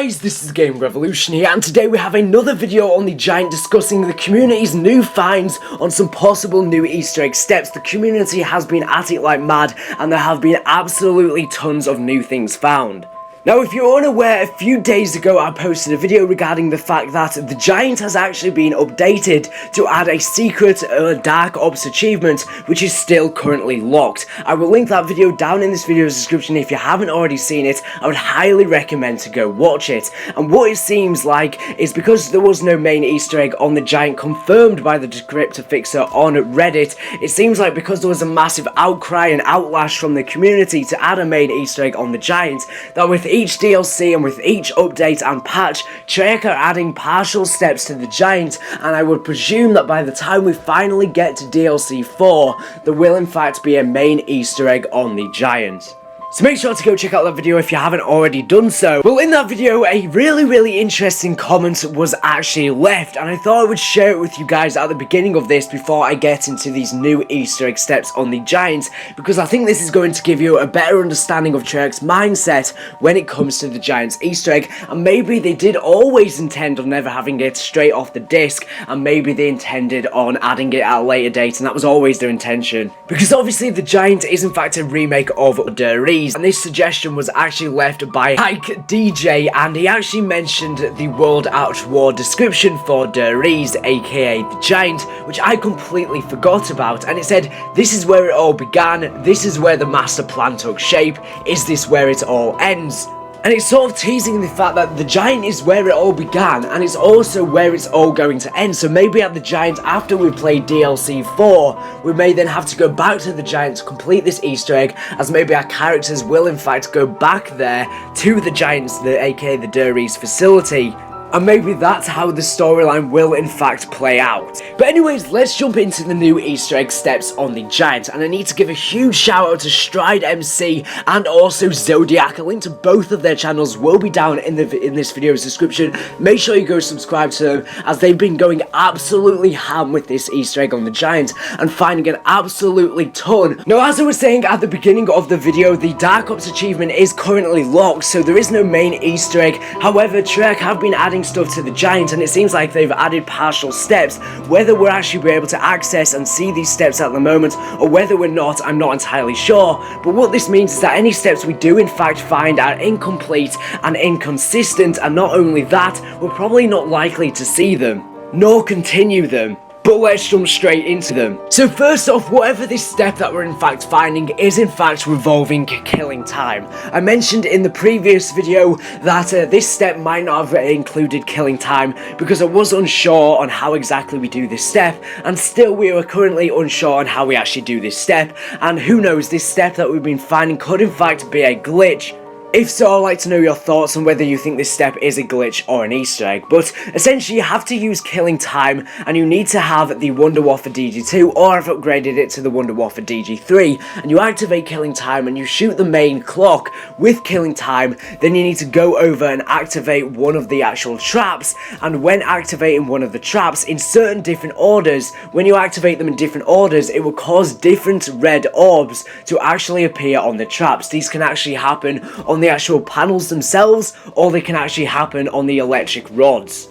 guys, this is Game Revolution here, and today we have another video on the Giant discussing the community's new finds on some possible new Easter egg steps. The community has been at it like mad, and there have been absolutely tons of new things found. Now, if you're unaware, a few days ago I posted a video regarding the fact that the Giant has actually been updated to add a secret Dark Ops achievement, which is still currently locked. I will link that video down in this video's description. If you haven't already seen it, I would highly recommend to go watch it. And what it seems like is because there was no main Easter egg on the Giant confirmed by the Decryptor Fixer on Reddit, it seems like because there was a massive outcry and outlash from the community to add a main Easter egg on the Giant, that with each DLC and with each update and patch, Treyarch are adding partial steps to the Giant, and I would presume that by the time we finally get to DLC 4, there will in fact be a main Easter egg on the Giant. So make sure to go check out that video if you haven't already done so. Well, in that video, a really interesting comment was actually left, and I thought I would share it with you guys at the beginning of this before I get into these new Easter egg steps on the Giant, because I think this is going to give you a better understanding of Treyarch's mindset when it comes to the Giant's Easter egg, and maybe they did always intend on never having it straight off the disc, and maybe they intended on adding it at a later date, and that was always their intention. Because obviously the Giant is in fact a remake of Der Riese, and this suggestion was actually left by Ike DJ, and he actually mentioned the World at War description for Der Riese, aka the Giant, which I completely forgot about, and it said, "This is where it all began, this is where the master plan took shape, is this where it all ends?" And it's sort of teasing the fact that the Giant is where it all began, and it's also where it's all going to end. So maybe at the Giant, after we play DLC 4, we may then have to go back to the Giant to complete this Easter egg, as maybe our characters will in fact go back there to the Giant's, aka the Der Riese facility. And maybe that's how the storyline will in fact play out. But anyways, let's jump into the new Easter egg steps on the Giant. And I need to give a huge shout out to Stride MC and also Zodiac. A link to both of their channels will be down in this video's description. Make sure you go subscribe to them, as they've been going absolutely ham with this Easter egg on the Giant and finding an absolutely ton. Now, as I was saying at the beginning of the video, the Dark Ops achievement is currently locked, so there is no main Easter egg. However, Treyarch have been adding stuff to the Giant, and it seems like they've added partial steps. Whether we'll actually be able to access and see these steps at the moment, or whether we're not, I'm not entirely sure. But what this means is that any steps we do in fact find are incomplete and inconsistent, and not only that, we're probably not likely to see them, nor continue them. But let's jump straight into them. So first off, whatever this step that we're in fact finding is in fact revolving killing time. I mentioned in the previous video that this step might not have included killing time because I was unsure on how exactly we do this step, and still we are currently unsure on how we actually do this step, and who knows, this step that we've been finding could in fact be a glitch. If so, I'd like to know your thoughts on whether you think this step is a glitch or an Easter egg. But essentially, you have to use killing time, and you need to have the Wonder Wafer DG2, or I've upgraded it to the Wonder Wafer DG3, and you activate killing time and you shoot the main clock with killing time. Then you need to go over and activate one of the actual traps, and when activating one of the traps in certain different orders, when you activate them in different orders, it will cause different red orbs to actually appear on the traps. These can actually happen on the actual panels themselves, or they can actually happen on the electric rods.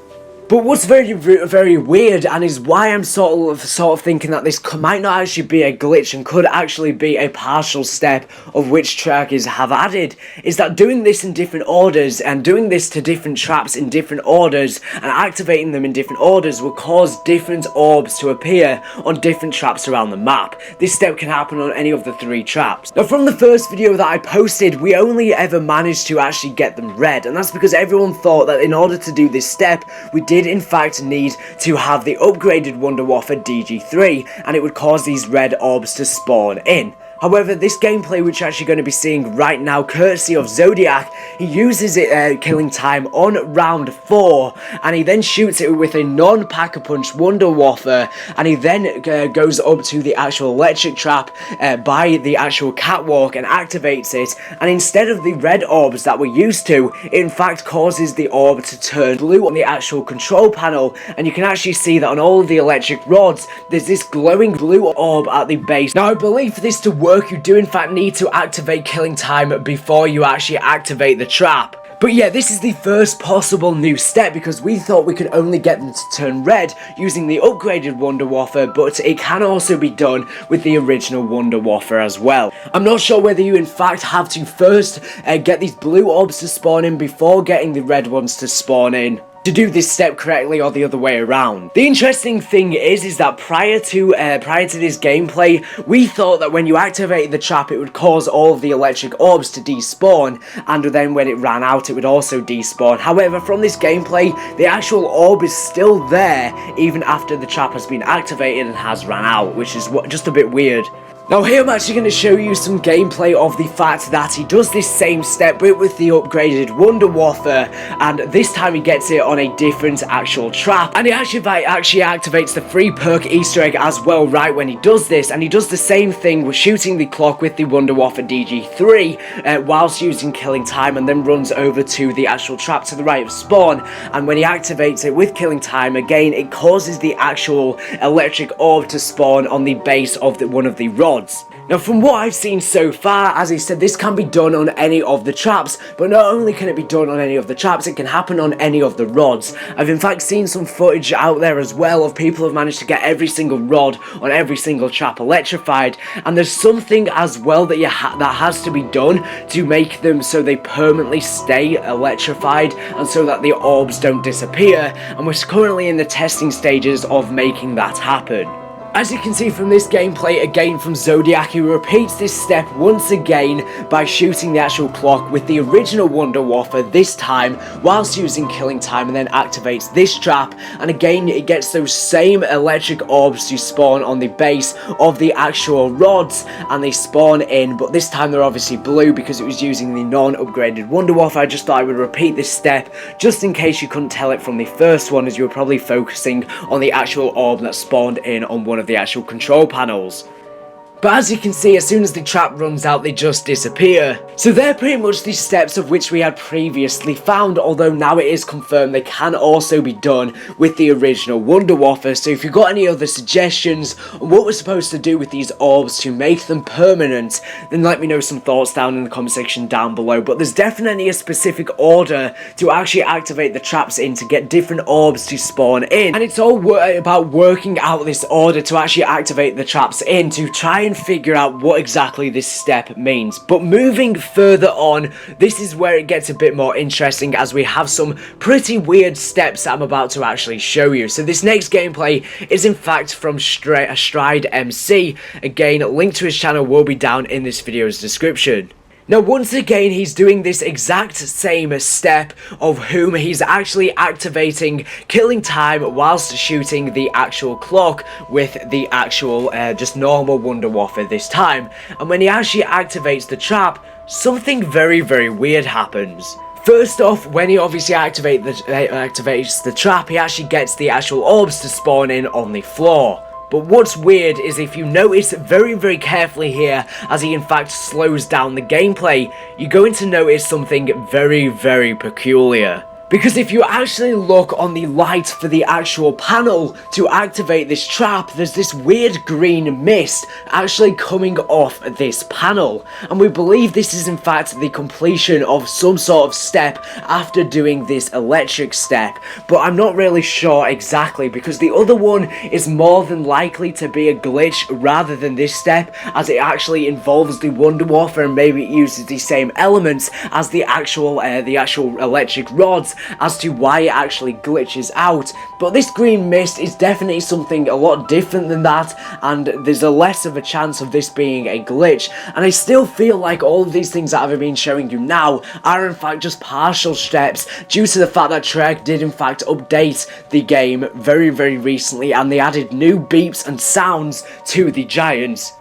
But what's very weird, and is why I'm sort of thinking that this might not actually be a glitch and could actually be a partial step of which Treyarch have added, is that doing this in different orders and doing this to different traps in different orders and activating them in different orders will cause different orbs to appear on different traps around the map. This step can happen on any of the 3 traps. Now, from the first video that I posted, we only ever managed to actually get them red, and that's because everyone thought that in order to do this step, we did in fact need to have the upgraded Wonder Wafer DG3, and it would cause these red orbs to spawn in. However, this gameplay which you're actually going to be seeing right now, courtesy of Zodiac, he uses it killing time on round 4, and he then shoots it with a non-pack-a-punch Wonder Wafer, and he then goes up to the actual electric trap by the actual catwalk and activates it, and instead of the red orbs that we're used to, it in fact causes the orb to turn blue on the actual control panel, and you can actually see that on all of the electric rods, there's this glowing blue orb at the base. Now, I believe for this to work, you do in fact need to activate killing time before you actually activate the trap. But yeah, this is the first possible new step because we thought we could only get them to turn red using the upgraded Wonder Wafer, but it can also be done with the original Wonder Wafer as well. I'm not sure whether you in fact have to first get these blue orbs to spawn in before getting the red ones to spawn in to do this step correctly, or the other way around. The interesting thing is that prior to this gameplay, we thought that when you activated the trap, it would cause all of the electric orbs to despawn, and then when it ran out, it would also despawn. However, from this gameplay, the actual orb is still there, even after the trap has been activated and has ran out, which is just a bit weird. Now here I'm actually going to show you some gameplay of the fact that he does this same step but with the upgraded Wonder Wafer, and this time he gets it on a different actual trap, and he actually activates the free perk Easter egg as well right when he does this, and he does the same thing with shooting the clock with the Wonder Wafer DG3 whilst using killing time, and then runs over to the actual trap to the right of spawn, and when he activates it with killing time again, it causes the actual electric orb to spawn on the base of one of the rods. Now from what I've seen so far, as I said, this can be done on any of the traps, but not only can it be done on any of the traps, it can happen on any of the rods. I've in fact seen some footage out there as well of people who have managed to get every single rod on every single trap electrified, and there's something as well that that has to be done to make them so they permanently stay electrified and so that the orbs don't disappear, and we're currently in the testing stages of making that happen. As you can see from this gameplay again from Zodiac, he repeats this step once again by shooting the actual clock with the original Wonder Wafer, this time whilst using killing time, and then activates this trap, and again it gets those same electric orbs to spawn on the base of the actual rods, and they spawn in, but this time they're obviously blue because it was using the non-upgraded Wonder Wafer. I just thought I would repeat this step just in case you couldn't tell it from the first one, as you were probably focusing on the actual orb that spawned in on one of the actual control panels. But as you can see, as soon as the trap runs out, they just disappear. So they're pretty much the steps of which we had previously found, although now it is confirmed they can also be done with the original Wonder Wafer. So if you've got any other suggestions on what we're supposed to do with these orbs to make them permanent, then let me know some thoughts down in the comment section down below. But there's definitely a specific order to actually activate the traps in to get different orbs to spawn in. And it's all about working out this order to actually activate the traps in to try and figure out what exactly this step means. But moving further on, this is where it gets a bit more interesting, as we have some pretty weird steps that I'm about to actually show you. So this next gameplay is in fact from Stride MC. Again, link to his channel will be down in this video's description. Now once again he's doing this exact same step of whom he's actually activating killing time whilst shooting the actual clock with the actual just normal Wonder Wafer this time. And when he actually activates the trap, something very weird happens. First off, when he obviously activates the trap, he actually gets the actual orbs to spawn in on the floor. But what's weird is if you notice very carefully here, as he in fact slows down the gameplay, you're going to notice something very peculiar. Because if you actually look on the light for the actual panel to activate this trap, there's this weird green mist actually coming off this panel. And we believe this is in fact the completion of some sort of step after doing this electric step. But I'm not really sure exactly, because the other one is more than likely to be a glitch rather than this step, as it actually involves the Wonder Wafer and maybe it uses the same elements as the actual electric rods, as to why it actually glitches out. But this green mist is definitely something a lot different than that, and there's a less of a chance of this being a glitch. And I still feel like all of these things that I've been showing you now are in fact just partial steps, due to the fact that Treyarch did in fact update the game very recently, and they added new beeps and sounds to the Giant's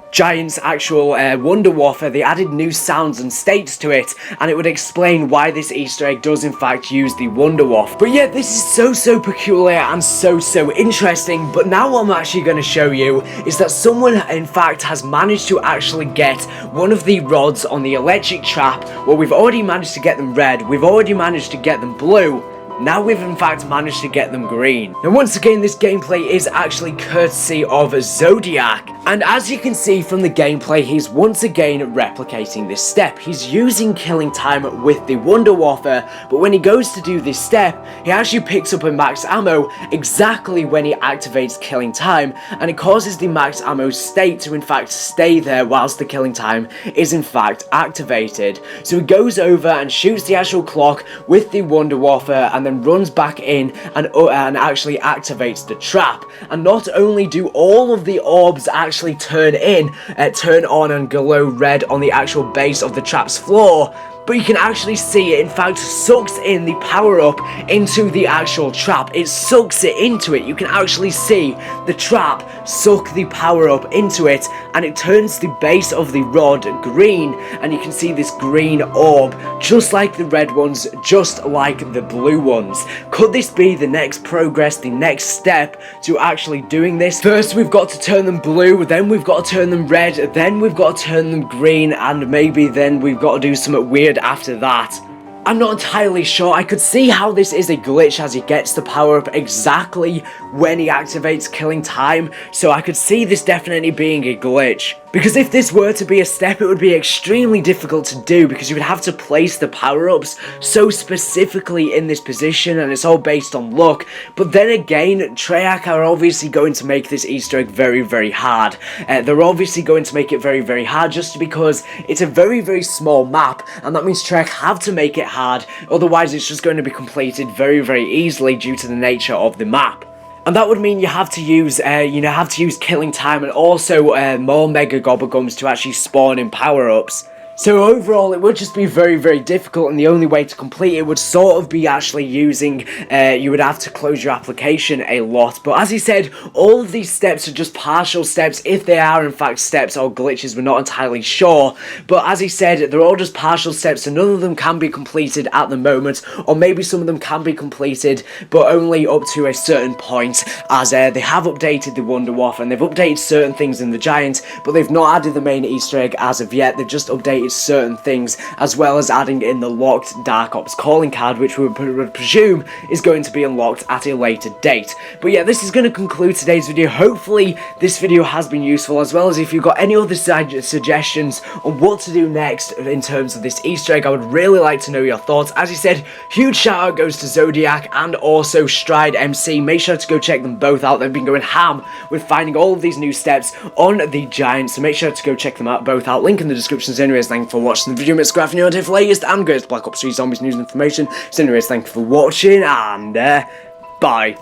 actual Wonder Wafer. They added new sounds and states to it, and it would explain why this Easter egg does in fact use the Wonder Wafer. But yeah, this is so peculiar and so interesting. But now what I'm actually going to show you is that someone in fact has managed to actually get one of the rods on the electric trap. Well, we've already managed to get them red, we've already managed to get them blue, Now we've in fact managed to get them green. Now once again, this gameplay is actually courtesy of Zodiac, and as you can see from the gameplay, he's once again replicating this step. He's using killing time with the Wonder Wafer, but when he goes to do this step, he actually picks up a max ammo exactly when he activates killing time, and it causes the max ammo state to in fact stay there whilst the killing time is in fact activated. So he goes over and shoots the actual clock with the Wonder Wafer and then runs back in and actually activates the trap. And not only do all of the orbs actually turn on and glow red on the actual base of the trap's floor, but you can actually see it in fact sucks in the power up into the actual trap. It sucks it into it. You can actually see the trap suck the power up into it, and it turns the base of the rod green, and you can see this green orb just like the red ones, just like the blue ones. Could this be the next progress, the next step to actually doing this? First we've got to turn them blue, then we've got to turn them red, then we've got to turn them green, and maybe then we've got to do something weird after that. I'm not entirely sure. I could see how this is a glitch as he gets the power up exactly when he activates killing time, so I could see this definitely being a glitch. Because if this were to be a step, it would be extremely difficult to do because you would have to place the power-ups so specifically in this position, and it's all based on luck. But then again, Treyarch are obviously going to make this Easter egg very, very hard. They're obviously going to make it very, very hard just because it's a very, very small map, and that means Treyarch have to make it hard, otherwise it's just going to be completed very, very easily due to the nature of the map. And that would mean you have to use, killing time and also more Mega Gobblegums to actually spawn in power-ups. So overall, it would just be very, very difficult, and the only way to complete it would sort of be actually using, you would have to close your application a lot. But as he said, all of these steps are just partial steps. If they are in fact steps or glitches, we're not entirely sure. But as he said, they're all just partial steps, and none of them can be completed at the moment, or maybe some of them can be completed, but only up to a certain point, as they have updated the Wonder Wafer, and they've updated certain things in the Giant, but they've not added the main Easter egg as of yet. They've just updated certain things, as well as adding in the locked Dark Ops calling card, which we would presume is going to be unlocked at a later date. But yeah, this is going to conclude today's video. Hopefully this video has been useful, as well as if you've got any other suggestions on what to do next in terms of this Easter egg, I would really like to know your thoughts. As you said, huge shout out goes to Zodiac and also Stride MC. Make sure to go check them both out. They've been going ham with finding all of these new steps on the Giant, so make sure to go check them out both out. Link in the description. Anyways, thank you for watching the video. Make sure to for the latest and greatest Black Ops 3 Zombies news and information. So anyways, thank you for watching, and bye.